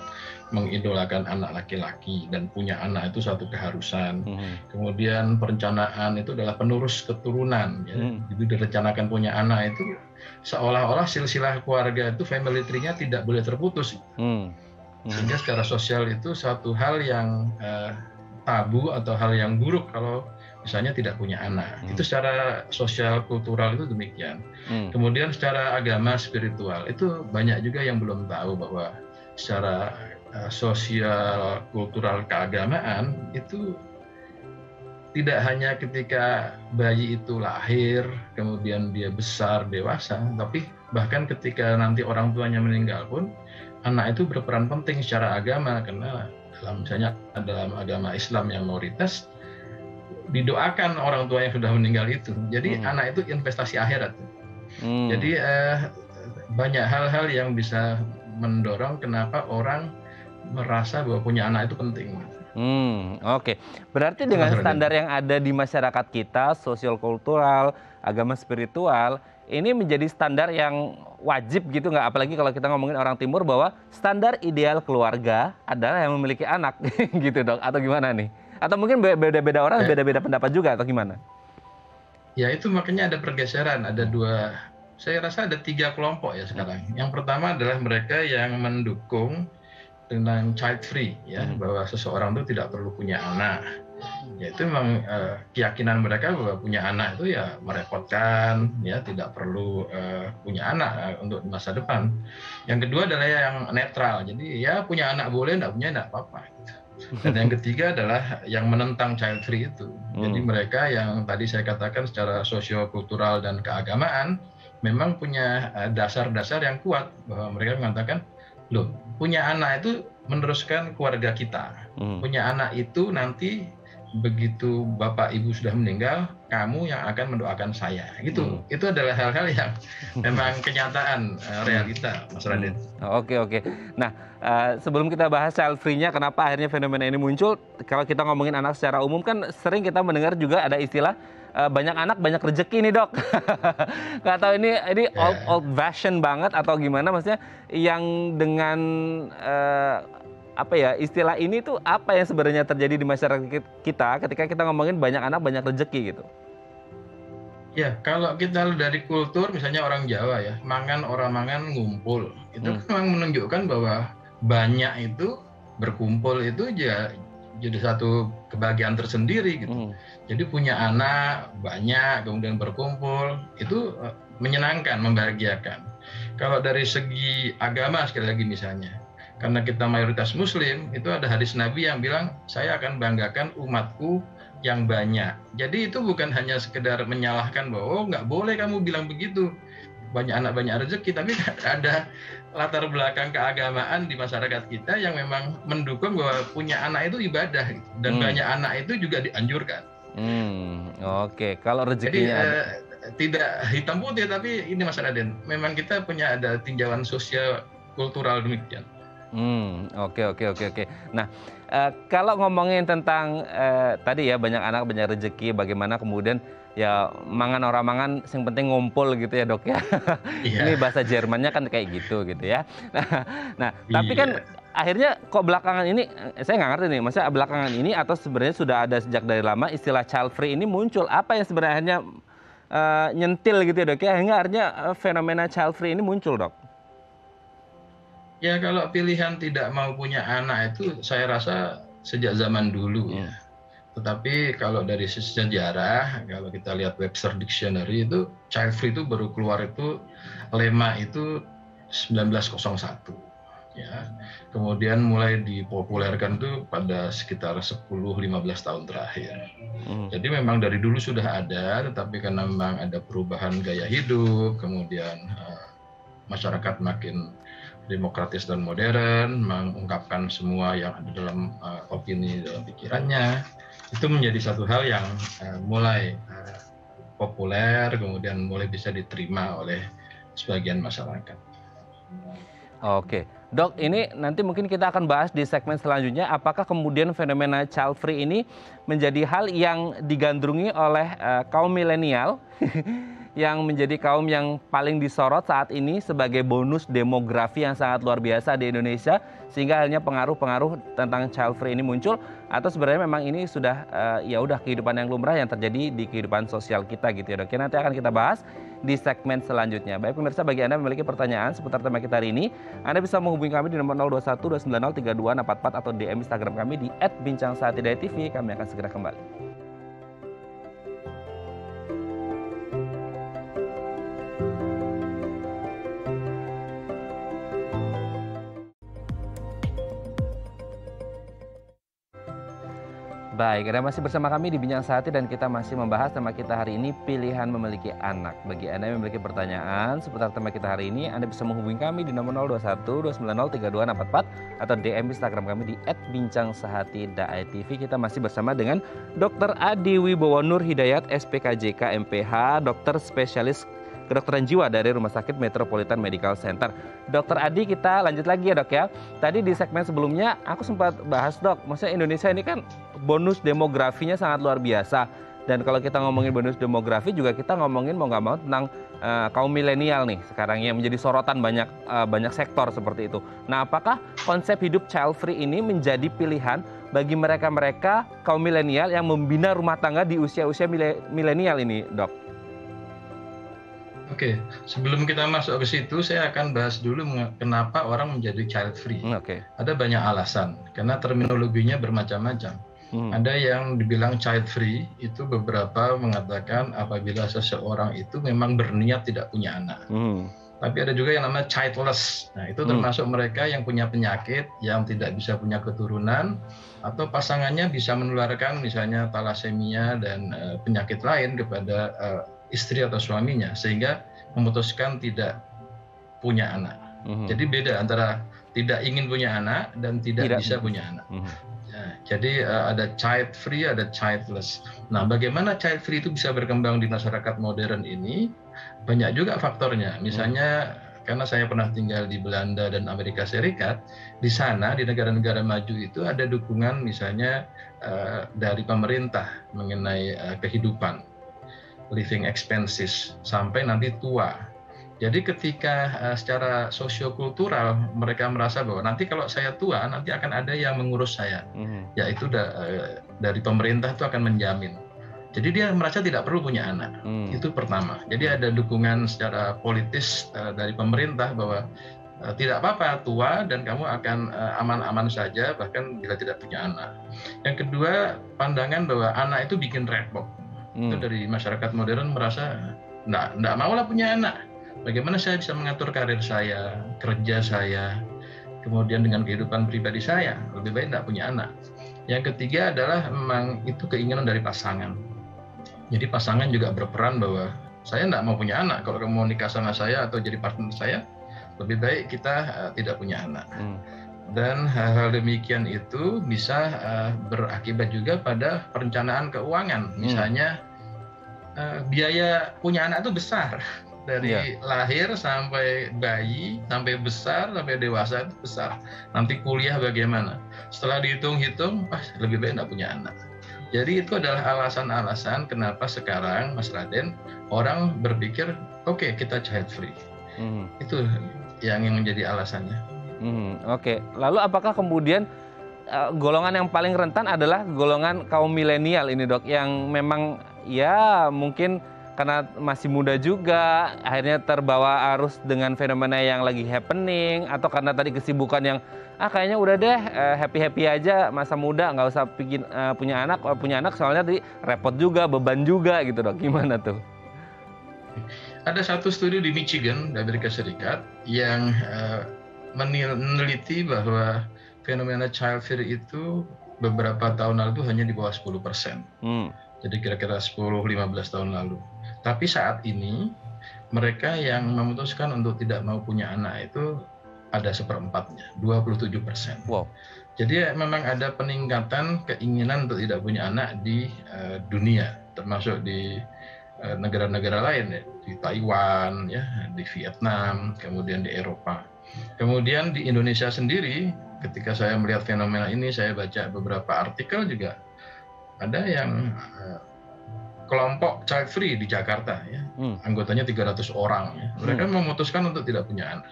mengidolakan anak laki-laki, dan punya anak itu satu keharusan. Kemudian perencanaan itu adalah penerus keturunan ya. Jadi direncanakan punya anak itu seolah-olah silsilah keluarga itu, family tree-nya tidak boleh terputus. Sehingga secara sosial itu satu hal yang tabu atau hal yang buruk kalau misalnya tidak punya anak. Itu secara sosial kultural itu demikian. Kemudian secara agama spiritual itu banyak juga yang belum tahu bahwa secara sosial kultural keagamaan itu tidak hanya ketika bayi itu lahir kemudian dia besar dewasa, tapi bahkan ketika nanti orang tuanya meninggal pun anak itu berperan penting secara agama, karena misalnya dalam agama Islam yang mayoritas didoakan orang tua yang sudah meninggal itu. Jadi anak itu investasi akhirat. Jadi banyak hal-hal yang bisa mendorong kenapa orang merasa bahwa punya anak itu penting. Oke. Berarti dengan standar yang ada di masyarakat kita, sosial kultural, agama spiritual, ini menjadi standar yang wajib gitu nggak? Apalagi kalau kita ngomongin orang timur, bahwa standar ideal keluarga adalah yang memiliki anak gitu, Dok, atau gimana nih? Atau mungkin beda-beda orang, beda-beda pendapat juga, atau gimana? Ya itu makanya ada pergeseran, ada dua, saya rasa ada 3 kelompok ya sekarang. Yang pertama adalah mereka yang mendukung dengan child free ya, bahwa seseorang itu tidak perlu punya anak. Ya itu memang keyakinan mereka bahwa punya anak itu ya merepotkan, ya tidak perlu punya anak untuk masa depan. Yang kedua adalah yang netral, jadi ya punya anak boleh, enggak punya enggak apa-apa gitu. Dan yang ketiga adalah yang menentang child free itu. Jadi mereka yang tadi saya katakan secara sosio-kultural dan keagamaan memang punya dasar-dasar yang kuat, bahwa mereka mengatakan, loh, punya anak itu meneruskan keluarga kita. Punya anak itu nanti begitu bapak ibu sudah meninggal, kamu yang akan mendoakan saya, gitu. Itu adalah hal-hal yang memang kenyataan realita, Mas Raden. Oke. Nah, sebelum kita bahas child free-nya, kenapa akhirnya fenomena ini muncul? Kalau kita ngomongin anak secara umum kan sering kita mendengar juga ada istilah banyak anak banyak rezeki nih, Dok. Nggak tahu ini old fashion banget atau gimana, maksudnya yang dengan apa ya, istilah ini tuh apa yang sebenarnya terjadi di masyarakat kita ketika kita ngomongin banyak anak banyak rezeki gitu? Ya, kalau kita dari kultur misalnya orang Jawa ya, mangan orang mangan ngumpul, itu kan memang menunjukkan bahwa banyak itu berkumpul itu jadi satu kebahagiaan tersendiri gitu. Jadi punya anak banyak kemudian berkumpul itu menyenangkan, membahagiakan. Kalau dari segi agama sekali lagi misalnya, karena kita mayoritas Muslim, itu ada hadis Nabi yang bilang, saya akan banggakan umatku yang banyak. Jadi itu bukan hanya sekedar menyalahkan bahwa oh nggak boleh kamu bilang begitu, banyak anak banyak rezeki, tapi ada latar belakang keagamaan di masyarakat kita yang memang mendukung bahwa punya anak itu ibadah gitu. Dan banyak anak itu juga dianjurkan. Oke. Kalau rezekinya jadi tidak hitam putih, tapi ini Mas Raden, memang kita punya ada tinjauan sosial kultural demikian. Oke. Nah, kalau ngomongin tentang tadi ya banyak anak banyak rezeki, bagaimana kemudian ya mangan orang mangan, yang penting ngumpul gitu ya, Dok ya. Ini bahasa Jermannya kan kayak gitu ya. Nah, tapi kan akhirnya kok belakangan ini saya nggak ngerti nih, maksudnya belakangan ini atau sebenarnya sudah ada sejak dari lama istilah child free ini muncul, apa yang sebenarnya nyentil gitu ya, Dok ya, hingga akhirnya fenomena child free ini muncul, Dok? Ya, kalau pilihan tidak mau punya anak itu saya rasa sejak zaman dulu ya. Tetapi kalau dari sejarah, kalau kita lihat Webster Dictionary itu child free itu baru keluar itu lema itu 1901 ya. Kemudian mulai dipopulerkan tuh pada sekitar 10-15 tahun terakhir. Jadi memang dari dulu sudah ada, tetapi karena memang ada perubahan gaya hidup, kemudian masyarakat makin demokratis dan modern, mengungkapkan semua yang ada dalam opini dalam pikirannya, itu menjadi satu hal yang mulai populer, kemudian mulai bisa diterima oleh sebagian masyarakat. Oke, Dok, ini nanti mungkin kita akan bahas di segmen selanjutnya, apakah kemudian fenomena child free ini menjadi hal yang digandrungi oleh kaum milenial yang menjadi kaum yang paling disorot saat ini sebagai bonus demografi yang sangat luar biasa di Indonesia, sehingga akhirnya pengaruh-pengaruh tentang child free ini muncul, atau sebenarnya memang ini sudah ya udah kehidupan yang lumrah yang terjadi di kehidupan sosial kita gitu ya, Dok. Nanti akan kita bahas di segmen selanjutnya. Baik pemirsa, bagi Anda yang memiliki pertanyaan seputar tema kita hari ini, Anda bisa menghubungi kami di nomor 021 290 3244 atau DM Instagram kami di @bincangsahatidayatv. Kami akan segera kembali. Baik, Anda masih bersama kami di Bincang Sehati dan kita masih membahas tema kita hari ini, pilihan memiliki anak. Bagi Anda yang memiliki pertanyaan seputar tema kita hari ini, Anda bisa menghubungi kami di nomor 021 290 3244 atau DM Instagram kami di @bincangsahatidayatv. Kita masih bersama dengan Dr. Adi Wibowo Nur Hidayat, SPKJK MPH, dokter spesialis kedokteran jiwa dari Rumah Sakit Metropolitan Medical Center. Dr. Adi, kita lanjut lagi ya, Dok ya. Tadi di segmen sebelumnya aku sempat bahas, Dok, maksudnya Indonesia ini kan bonus demografinya sangat luar biasa. Dan kalau kita ngomongin bonus demografi juga kita ngomongin mau nggak mau tentang kaum milenial nih sekarang yang menjadi sorotan banyak sektor seperti itu. Nah, apakah konsep hidup child free ini menjadi pilihan bagi mereka-mereka kaum milenial yang membina rumah tangga di usia-usia milenial ini, Dok? Oke, sebelum kita masuk ke situ, saya akan bahas dulu kenapa orang menjadi child free. Ada banyak alasan, karena terminologinya bermacam-macam. Ada yang dibilang child free, itu beberapa mengatakan apabila seseorang itu memang berniat tidak punya anak. Tapi ada juga yang namanya childless. Nah, itu termasuk mereka yang punya penyakit, yang tidak bisa punya keturunan, atau pasangannya bisa menularkan misalnya talasemia dan penyakit lain kepada istri atau suaminya, sehingga memutuskan tidak punya anak. Jadi beda antara tidak ingin punya anak dan tidak bisa punya anak. Nah, Jadi ada child free, ada childless. Nah, bagaimana child free itu bisa berkembang di masyarakat modern ini? Banyak juga faktornya. Misalnya karena saya pernah tinggal di Belanda dan Amerika Serikat, di sana di negara-negara maju itu ada dukungan misalnya dari pemerintah mengenai kehidupan, living expenses sampai nanti tua. Jadi ketika secara sosiokultural mereka merasa bahwa nanti kalau saya tua nanti akan ada yang mengurus saya, yaitu dari pemerintah itu akan menjamin. Jadi dia merasa tidak perlu punya anak. Itu pertama. Jadi ada dukungan secara politis dari pemerintah bahwa tidak apa-apa tua dan kamu akan aman-aman saja bahkan bila tidak punya anak. Yang kedua, pandangan bahwa anak itu bikin repot. Itu dari masyarakat modern merasa enggak maulah punya anak. Bagaimana saya bisa mengatur karir saya, kerja saya, kemudian dengan kehidupan pribadi saya, lebih baik tidak punya anak. Yang ketiga adalah memang itu keinginan dari pasangan. Jadi pasangan juga berperan bahwa saya tidak mau punya anak, kalau kamu mau nikah sama saya atau jadi partner saya, lebih baik kita tidak punya anak. Dan hal-hal demikian itu bisa berakibat juga pada perencanaan keuangan. Misalnya biaya punya anak itu besar. Dari lahir sampai bayi, sampai besar, sampai dewasa itu besar. Nanti kuliah bagaimana? Setelah dihitung-hitung, lebih baik tidak punya anak. Jadi itu adalah alasan-alasan kenapa sekarang, Mas Raden, orang berpikir, oke, kita child free. Itu yang menjadi alasannya. Oke. Lalu apakah kemudian golongan yang paling rentan adalah golongan kaum milenial ini, Dok, yang memang ya mungkin karena masih muda juga, akhirnya terbawa arus dengan fenomena yang lagi happening, atau karena tadi kesibukan yang kayaknya udah deh happy-happy aja masa muda, nggak usah bikin punya anak soalnya tadi repot juga, beban juga gitu, Dok. Gimana tuh? Ada satu studi di Michigan, di Amerika Serikat, yang meneliti bahwa fenomena child free itu beberapa tahun lalu itu hanya di bawah 10%. Jadi kira-kira 10-15 tahun lalu. Tapi saat ini mereka yang memutuskan untuk tidak mau punya anak itu ada 1/4-nya, 27%. Wow. Jadi memang ada peningkatan keinginan untuk tidak punya anak di dunia, termasuk di negara-negara lain, ya, di Taiwan, ya, di Vietnam, kemudian di Eropa. Kemudian di Indonesia sendiri, ketika saya melihat fenomena ini, saya baca beberapa artikel juga ada yang kelompok child free di Jakarta, ya, anggotanya 300 orang, ya. Mereka memutuskan untuk tidak punya anak.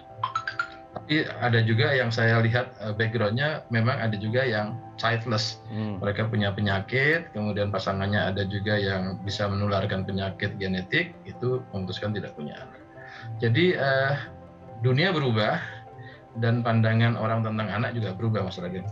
Tapi ada juga yang saya lihat backgroundnya memang ada juga yang childless. Mereka punya penyakit, kemudian pasangannya ada juga yang bisa menularkan penyakit genetik, itu memutuskan tidak punya anak. Jadi dunia berubah dan pandangan orang tentang anak juga berubah, Mas Raden.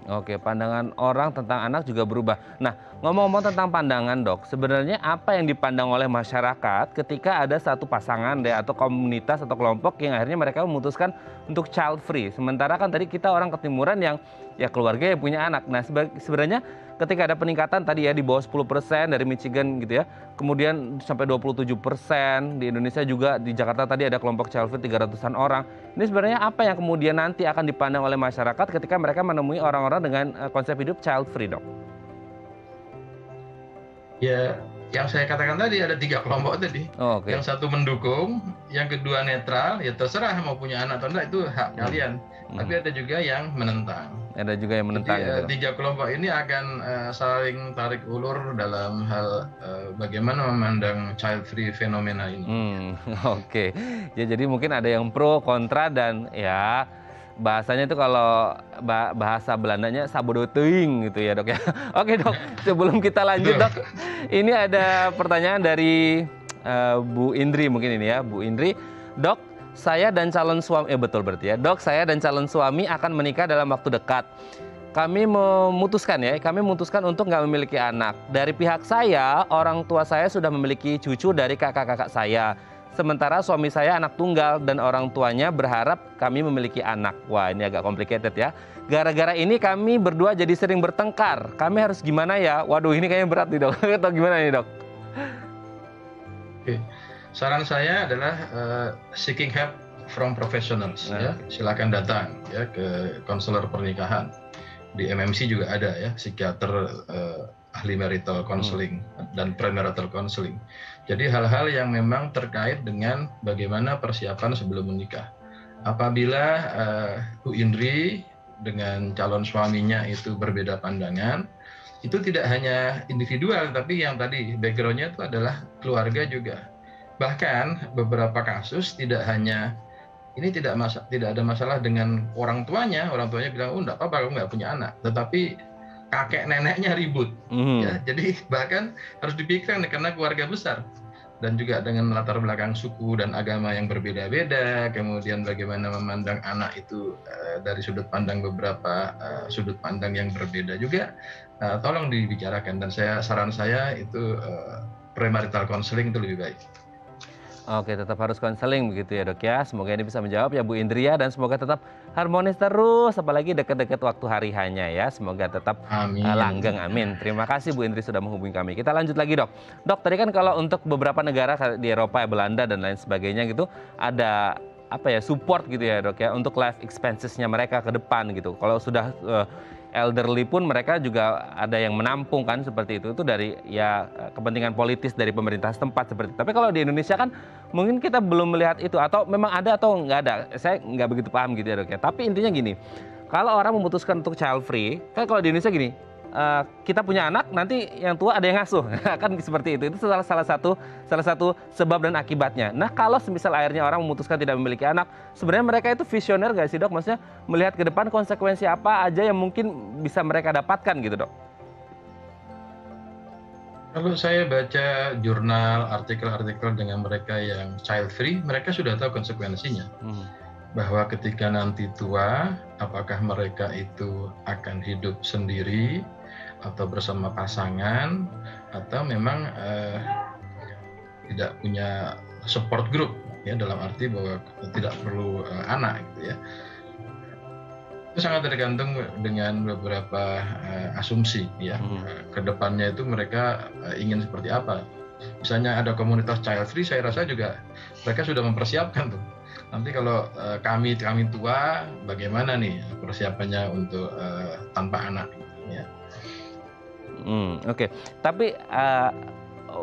Oke, pandangan orang tentang anak juga berubah. Nah, ngomong-ngomong tentang pandangan, Dok, sebenarnya apa yang dipandang oleh masyarakat ketika ada satu pasangan deh atau komunitas atau kelompok yang akhirnya mereka memutuskan untuk child free. Sementara kan tadi kita orang ketimuran yang ya keluarga yang punya anak. Nah, sebenarnya ketika ada peningkatan tadi ya di bawah 10% dari Michigan gitu ya, kemudian sampai 27% di Indonesia juga, di Jakarta tadi ada kelompok child free 300-an orang. Ini sebenarnya apa yang kemudian nanti akan dipandang oleh masyarakat ketika mereka menemui orang-orang dengan konsep hidup child free, Dok? Ya, yang saya katakan tadi ada 3 kelompok tadi. Yang satu mendukung, yang kedua netral, ya terserah mau punya anak atau enggak, itu hak kalian. Tapi ada juga yang menentang. Ada juga yang menentang. Jadi, 3 kelompok ini akan saling tarik ulur dalam hal bagaimana memandang child free fenomena ini. Oke. Ya, jadi mungkin ada yang pro, kontra, dan ya bahasanya itu kalau bahasa Belandanya sabodo teuing gitu ya, Dok ya. Oke, Dok, sebelum kita lanjut, Dok, ini ada pertanyaan dari Bu Indri mungkin ini ya. Bu Indri, Dok, saya dan calon suami, betul berarti ya, Dok, saya dan calon suami akan menikah dalam waktu dekat. Kami memutuskan untuk nggak memiliki anak. Dari pihak saya, orang tua saya sudah memiliki cucu dari kakak-kakak saya. Sementara suami saya anak tunggal dan orang tuanya berharap kami memiliki anak. Wah, ini agak complicated ya. Gara-gara ini kami berdua jadi sering bertengkar. Kami harus gimana ya? Waduh, ini kayaknya berat nih, Dok. Atau gimana nih, Dok? Oke. Saran saya adalah seeking help from professionals. Ya. Silakan datang ya ke konselor pernikahan. Di MMC juga ada ya, psikiater ahli marital counseling dan premarital counseling. Jadi hal-hal yang memang terkait dengan bagaimana persiapan sebelum menikah. Apabila Bu Indri dengan calon suaminya itu berbeda pandangan, itu tidak hanya individual, tapi yang tadi background-nya itu adalah keluarga juga. Bahkan beberapa kasus tidak hanya ini tidak ada masalah dengan orang tuanya bilang, oh enggak apa-apa, kamu nggak punya anak, tetapi kakek neneknya ribut, ya. Jadi bahkan harus dipikirkan karena keluarga besar dan juga dengan latar belakang suku dan agama yang berbeda-beda, kemudian bagaimana memandang anak itu dari sudut pandang beberapa sudut pandang yang berbeda juga, tolong dibicarakan. Dan saran saya itu premarital counseling itu lebih baik. Oke, tetap harus konseling begitu ya dok ya. Semoga ini bisa menjawab ya Bu Indria, dan semoga tetap harmonis terus, apalagi dekat-dekat waktu hari hanya ya. Semoga tetap langgeng, amin. Terima kasih Bu Indri sudah menghubungi kami. Kita lanjut lagi dok. Dok, tadi kan kalau untuk beberapa negara di Eropa, Belanda dan lain sebagainya gitu, ada support gitu ya dok ya, untuk life expenses-nya mereka ke depan gitu. Kalau sudah elderly pun mereka juga ada yang menampung kan seperti itu dari ya kepentingan politis dari pemerintah setempat seperti itu. Tapi kalau di Indonesia kan mungkin kita belum melihat itu, atau memang ada atau nggak ada, saya nggak begitu paham gitu ya dok ya. Tapi intinya gini, kalau orang memutuskan untuk child free, kan kalau di Indonesia gini, kita punya anak nanti yang tua ada yang ngasuh kan seperti itu salah satu sebab dan akibatnya. Nah kalau semisal akhirnya orang memutuskan tidak memiliki anak, sebenarnya mereka itu visioner nggak sih dok? Maksudnya melihat ke depan konsekuensi apa aja yang mungkin bisa mereka dapatkan gitu dok? Kalau saya baca jurnal, artikel-artikel dengan mereka yang child free, mereka sudah tahu konsekuensinya. Bahwa ketika nanti tua, apakah mereka itu akan hidup sendiri atau bersama pasangan, atau memang tidak punya support group ya, dalam arti bahwa tidak perlu anak gitu ya. Itu sangat tergantung dengan beberapa asumsi ya. Kedepannya itu mereka ingin seperti apa. Misalnya ada komunitas child free, saya rasa juga mereka sudah mempersiapkan tuh. Nanti kalau kami tua, bagaimana nih persiapannya untuk tanpa anak ya. Oke. Tapi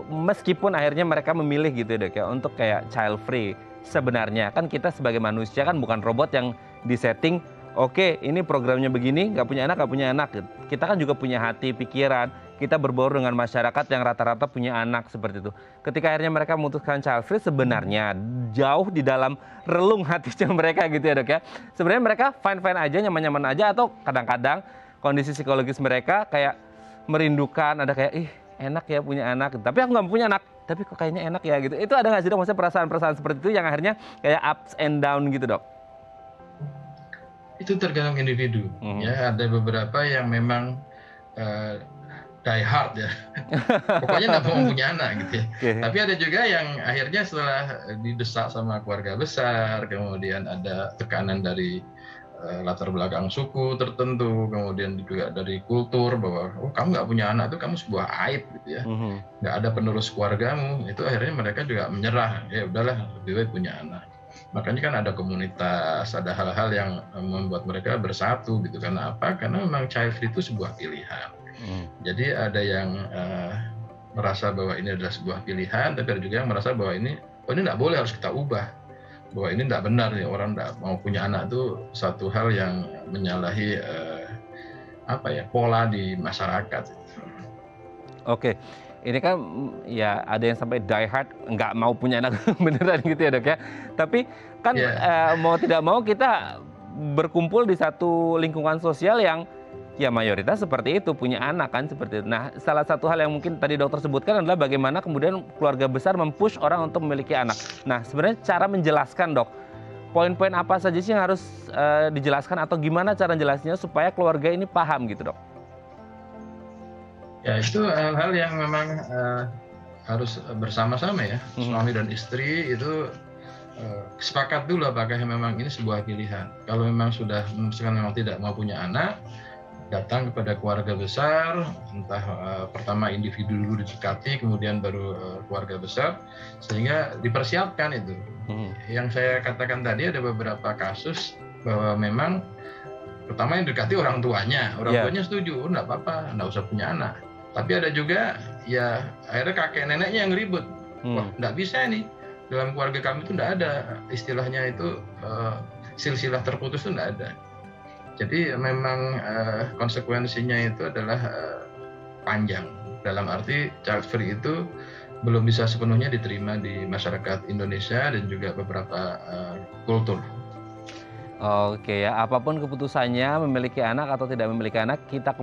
meskipun akhirnya mereka memilih gitu dok ya untuk kayak child free, sebenarnya kan kita sebagai manusia kan bukan robot yang disetting, oke ini programnya begini, nggak punya anak. Kita kan juga punya hati, pikiran, kita berbaur dengan masyarakat yang rata-rata punya anak seperti itu. Ketika akhirnya mereka memutuskan child free, sebenarnya jauh di dalam relung hatinya mereka gitu ya dok ya. Sebenarnya mereka fine-fine aja, nyaman-nyaman aja, atau kadang-kadang kondisi psikologis mereka kayak merindukan, ada kayak enak ya punya anak, tapi aku nggak punya anak, tapi kok kayaknya enak ya gitu. Itu ada nggak sih dok, maksudnya perasaan-perasaan seperti itu yang akhirnya kayak ups and down gitu dok? Itu tergantung individu ya. Ada beberapa yang memang die hard ya, pokoknya nggak mau punya anak gitu ya. Tapi ada juga yang akhirnya setelah didesak sama keluarga besar, kemudian ada tekanan dari latar belakang suku tertentu, kemudian juga dari kultur bahwa kamu nggak punya anak itu kamu sebuah aib gitu ya, nggak ada penerus keluargamu, itu akhirnya mereka juga menyerah, ya udahlah lebih baik punya anak. Makanya kan ada komunitas, ada hal-hal yang membuat mereka bersatu gitu. Karena apa? Karena memang child free itu sebuah pilihan. Jadi ada yang merasa bahwa ini adalah sebuah pilihan, tapi ada juga yang merasa bahwa ini nggak boleh, harus kita ubah. Bahwa ini tidak benar nih, orang tidak mau punya anak itu satu hal yang menyalahi pola di masyarakat. Oke, ini kan ya ada yang sampai die hard nggak mau punya anak beneran gitu ya dok ya. Tapi kan mau tidak mau kita berkumpul di satu lingkungan sosial yang ya mayoritas seperti itu, punya anak kan seperti itu. Nah, salah satu hal yang mungkin tadi dokter sebutkan adalah bagaimana kemudian keluarga besar mempush orang untuk memiliki anak. Nah, sebenarnya cara menjelaskan dok, poin-poin apa saja sih yang harus dijelaskan, atau gimana cara jelasnya supaya keluarga ini paham gitu dok? Ya, itu hal-hal yang memang harus bersama-sama ya, suami dan istri itu sepakat dulu apakah memang ini sebuah pilihan. Kalau memang sudah memutuskan memang tidak mau punya anak, datang kepada keluarga besar, entah pertama individu dulu didekati, kemudian baru keluarga besar, sehingga dipersiapkan itu. Yang saya katakan tadi ada beberapa kasus bahwa memang pertama yang dekati orang tuanya Iya. setuju, enggak apa-apa, enggak usah punya anak. Tapi ada juga ya akhirnya kakek neneknya yang ribut. Wah, enggak bisa nih. Dalam keluarga kami itu enggak ada istilahnya itu silsilah terputus itu enggak ada. Jadi memang konsekuensinya itu adalah panjang. Dalam arti child free itu belum bisa sepenuhnya diterima di masyarakat Indonesia dan juga beberapa kultur. Oke ya, apapun keputusannya memiliki anak atau tidak memiliki anak, kita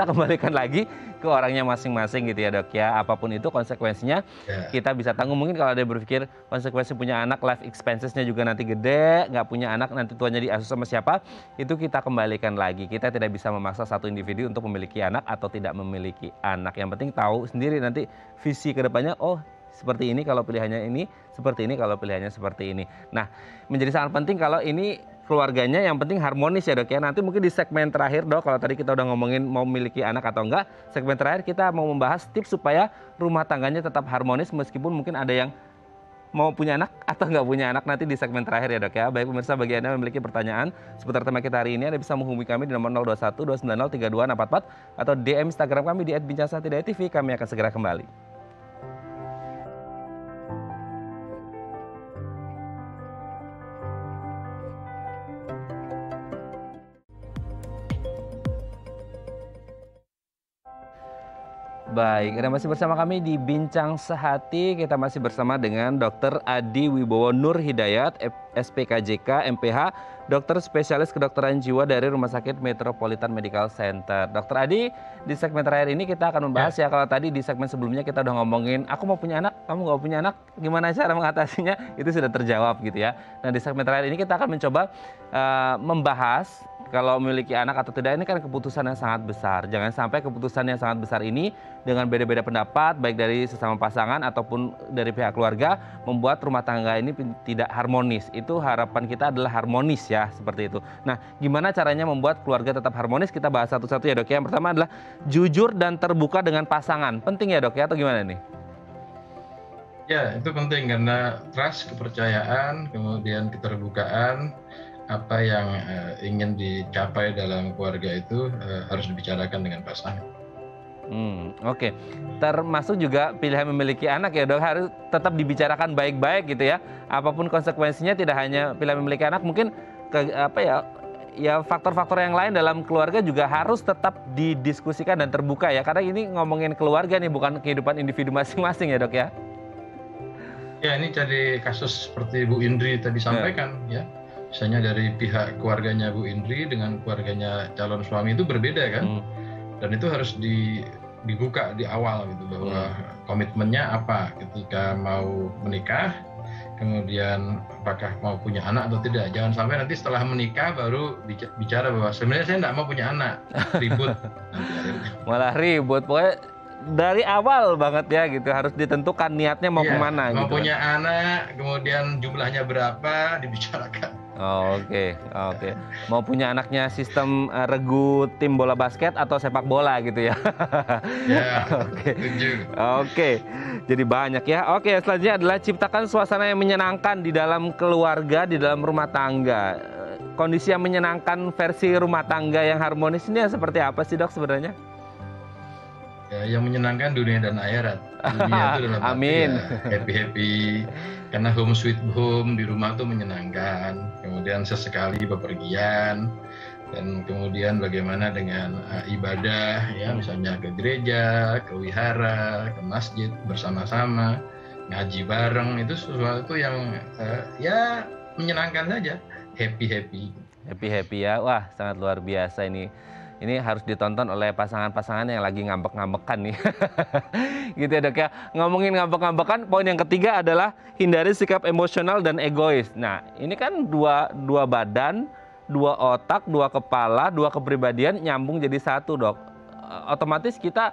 kembalikan lagi ke orangnya masing-masing gitu ya dok ya. Apapun itu konsekuensinya kita bisa tanggung. Mungkin kalau ada berpikir konsekuensi punya anak, life expenses-nya juga nanti gede, nggak punya anak nanti tuanya diasuh sama siapa, itu kita kembalikan lagi. Kita tidak bisa memaksa satu individu untuk memiliki anak atau tidak memiliki anak. Yang penting tahu sendiri nanti visi ke depannya, oh seperti ini kalau pilihannya ini, seperti ini kalau pilihannya seperti ini. Nah, menjadi sangat penting kalau ini keluarganya yang penting harmonis ya dok ya. Nanti mungkin di segmen terakhir dok, kalau tadi kita udah ngomongin mau memiliki anak atau enggak, segmen terakhir kita mau membahas tips supaya rumah tangganya tetap harmonis meskipun mungkin ada yang mau punya anak atau nggak punya anak nanti di segmen terakhir ya dok ya. Baik pemirsa, bagi Anda yang memiliki pertanyaan seputar tema kita hari ini, Anda bisa menghubungi kami di nomor 021 290 32644 atau DM Instagram kami di @bincangsantai.tv. Kami akan segera kembali. Baik, Anda masih bersama kami di Bincang Sehati. Kita masih bersama dengan Dr. Adi Wibowo Nur Hidayat, SPKJK, MPH, dokter spesialis kedokteran jiwa dari Rumah Sakit Metropolitan Medical Center. Dr. Adi, di segmen terakhir ini kita akan membahas ya, kalau tadi di segmen sebelumnya kita udah ngomongin, aku mau punya anak, kamu nggak punya anak, gimana cara mengatasinya, itu sudah terjawab gitu ya. Nah di segmen terakhir ini kita akan mencoba membahas kalau memiliki anak atau tidak, ini kan keputusan yang sangat besar. Jangan sampai keputusan yang sangat besar ini dengan beda-beda pendapat, baik dari sesama pasangan ataupun dari pihak keluarga, membuat rumah tangga ini tidak harmonis. Itu harapan kita adalah harmonis ya, seperti itu. Nah, gimana caranya membuat keluarga tetap harmonis? Kita bahas satu-satu ya dok ya. Yang pertama adalah jujur dan terbuka dengan pasangan. Penting ya dok ya, atau gimana nih? Ya, itu penting karena trust, kepercayaan, kemudian keterbukaan, apa yang ingin dicapai dalam keluarga itu harus dibicarakan dengan pasangan. Oke. Termasuk juga pilihan memiliki anak ya dok, harus tetap dibicarakan baik-baik gitu ya. Apapun konsekuensinya, tidak hanya pilihan memiliki anak, mungkin faktor-faktor yang lain dalam keluarga juga harus tetap didiskusikan dan terbuka ya. Karena ini ngomongin keluarga nih, bukan kehidupan individu masing-masing ya dok ya. Ya, ini jadi kasus seperti Bu Indri tadi sampaikan ya. Misalnya dari pihak keluarganya Bu Indri dengan keluarganya calon suami itu berbeda kan, dan itu harus dibuka di awal gitu, bahwa komitmennya apa ketika mau menikah, kemudian apakah mau punya anak atau tidak. Jangan sampai nanti setelah menikah baru bicara bahwa sebenarnya saya nggak mau punya anak, ribut. Malah ribut, pokoknya dari awal banget ya gitu, harus ditentukan niatnya mau kemana. Mau gitu punya anak, kemudian jumlahnya berapa, dibicarakan. Oke. Mau punya anaknya sistem regu tim bola basket atau sepak bola gitu ya. Ya, Oke. Jadi banyak ya. Oke, selanjutnya adalah ciptakan suasana yang menyenangkan di dalam keluarga, di dalam rumah tangga. Kondisi yang menyenangkan versi rumah tangga yang harmonis ini seperti apa sih dok sebenarnya? Ya, yang menyenangkan dunia dan akhirat. Dunia itu dalam Amin. Ya, happy, karena home sweet home di rumah itu menyenangkan. Kemudian sesekali bepergian, dan kemudian bagaimana dengan ibadah ya, misalnya ke gereja, ke wihara, ke masjid bersama-sama, ngaji bareng, itu sesuatu yang ya menyenangkan saja, happy ya. Wah, sangat luar biasa ini. Ini harus ditonton oleh pasangan-pasangan yang lagi ngambek-ngambekan nih. Gitu ya dok ya. Ngomongin ngambek-ngambekan, poin yang ketiga adalah hindari sikap emosional dan egois. Nah, ini kan dua badan, dua otak, dua kepala, dua kepribadian nyambung jadi satu dok. Otomatis kita,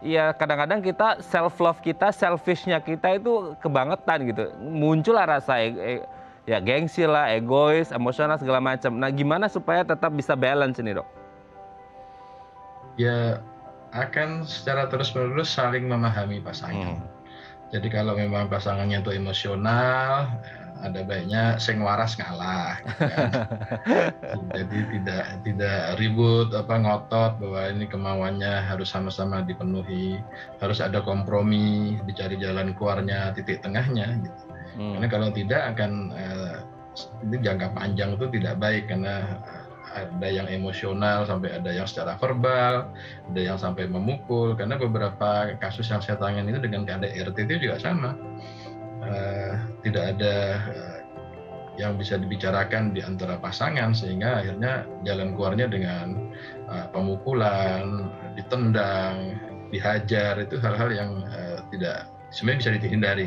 ya kadang-kadang kita self-love kita, selfishnya kita itu kebangetan gitu. Muncullah rasa ya gengsi lah, egois, emosional segala macam. Nah, gimana supaya tetap bisa balance ini dok? Ya, akan secara terus-menerus saling memahami pasangan. Jadi kalau memang pasangannya itu emosional, ada baiknya sing waras ngalah, gitu kan. Jadi tidak ribut ngotot bahwa ini kemauannya harus sama-sama dipenuhi, harus ada kompromi, dicari jalan keluarnya, titik tengahnya, gitu. Karena kalau tidak akan ini jangka panjang itu tidak baik, karena ada yang emosional sampai ada yang secara verbal, ada yang sampai memukul. Karena beberapa kasus yang saya tangani itu dengan KDRT itu juga sama, tidak ada yang bisa dibicarakan di antara pasangan, sehingga akhirnya jalan keluarnya dengan pemukulan, ditendang, dihajar. Itu hal-hal yang tidak sebenarnya bisa dihindari.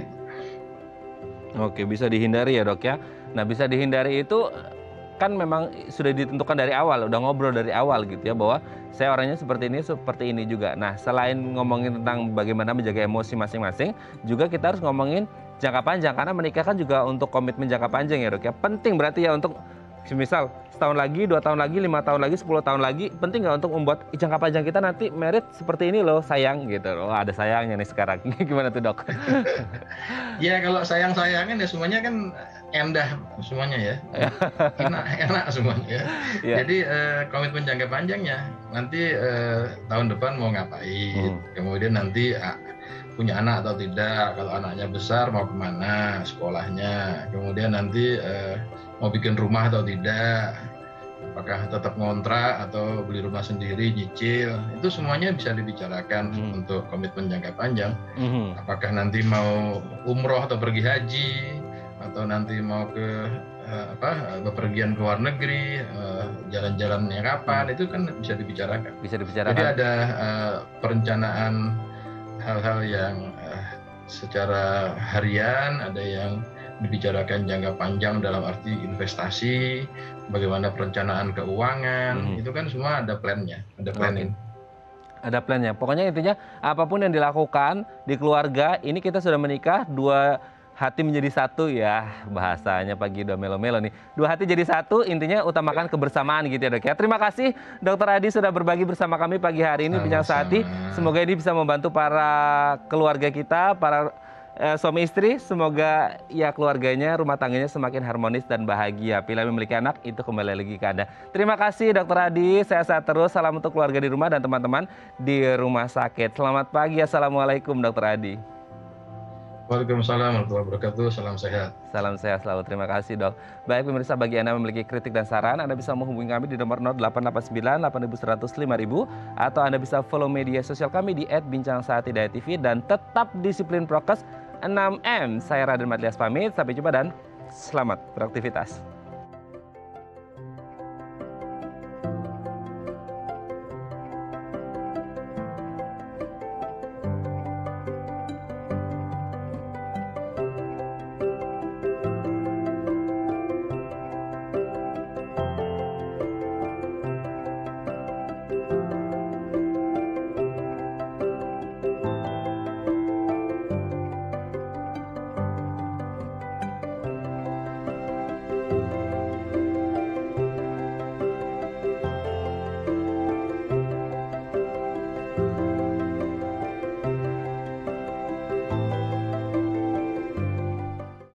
Oke, bisa dihindari ya dok ya. Nah, bisa dihindari itu kan memang sudah ditentukan dari awal, udah ngobrol dari awal gitu ya, bahwa saya orangnya seperti ini juga. Nah, selain ngomongin tentang bagaimana menjaga emosi masing-masing, juga kita harus ngomongin jangka panjang, karena menikah kan juga untuk komitmen jangka panjang ya dok ya. Penting berarti ya untuk misal setahun lagi, 2 tahun lagi, 5 tahun lagi, 10 tahun lagi, penting nggak untuk membuat jangka panjang kita nanti merit seperti ini loh sayang gitu. Oh, ada sayangnya nih sekarang. Gimana tuh dok? Ya kalau sayang-sayangan ya semuanya kan endah semuanya ya, enak semuanya ya. Jadi komitmen jangka panjangnya nanti tahun depan mau ngapain, kemudian nanti punya anak atau tidak, kalau anaknya besar mau kemana sekolahnya, kemudian nanti mau bikin rumah atau tidak, apakah tetap ngontrak atau beli rumah sendiri, nyicil, itu semuanya bisa dibicarakan untuk komitmen jangka panjang. Apakah nanti mau umroh atau pergi haji, atau nanti mau ke bepergian ke luar negeri, jalan-jalannya kapan, itu kan bisa dibicarakan. Jadi ada perencanaan hal-hal yang secara harian, ada yang dibicarakan jangka panjang dalam arti investasi, bagaimana perencanaan keuangan, itu kan semua ada plannya, ada planning. Ada plannya. Pokoknya intinya apapun yang dilakukan di keluarga, ini kita sudah menikah, 2 hati menjadi satu ya, bahasanya pagi udah melo-melo nih. 2 hati jadi satu, intinya utamakan kebersamaan gitu ya dok ya. Terima kasih Dr. Adi sudah berbagi bersama kami pagi hari ini Bincang Sehati. Semoga ini bisa membantu para keluarga kita, para suami istri. Semoga ya keluarganya, rumah tangganya semakin harmonis dan bahagia. Bila memiliki anak, itu kembali lagi ke Anda. Terima kasih Dr. Adi, sehat-sehat terus. Salam untuk keluarga di rumah dan teman-teman di rumah sakit. Selamat pagi, Assalamualaikum Dr. Adi. Waalaikumsalam warahmatullahi wabarakatuh. Salam sehat. Salam sehat selalu. Terima kasih dok. Baik pemirsa, bagi Anda memiliki kritik dan saran, Anda bisa menghubungi kami di nomor 0889 8100 5000 atau Anda bisa follow media sosial kami di @bincangsehati.tv dan tetap disiplin prokes 6M. Saya Raden Matlias pamit. Sampai jumpa dan selamat beraktivitas.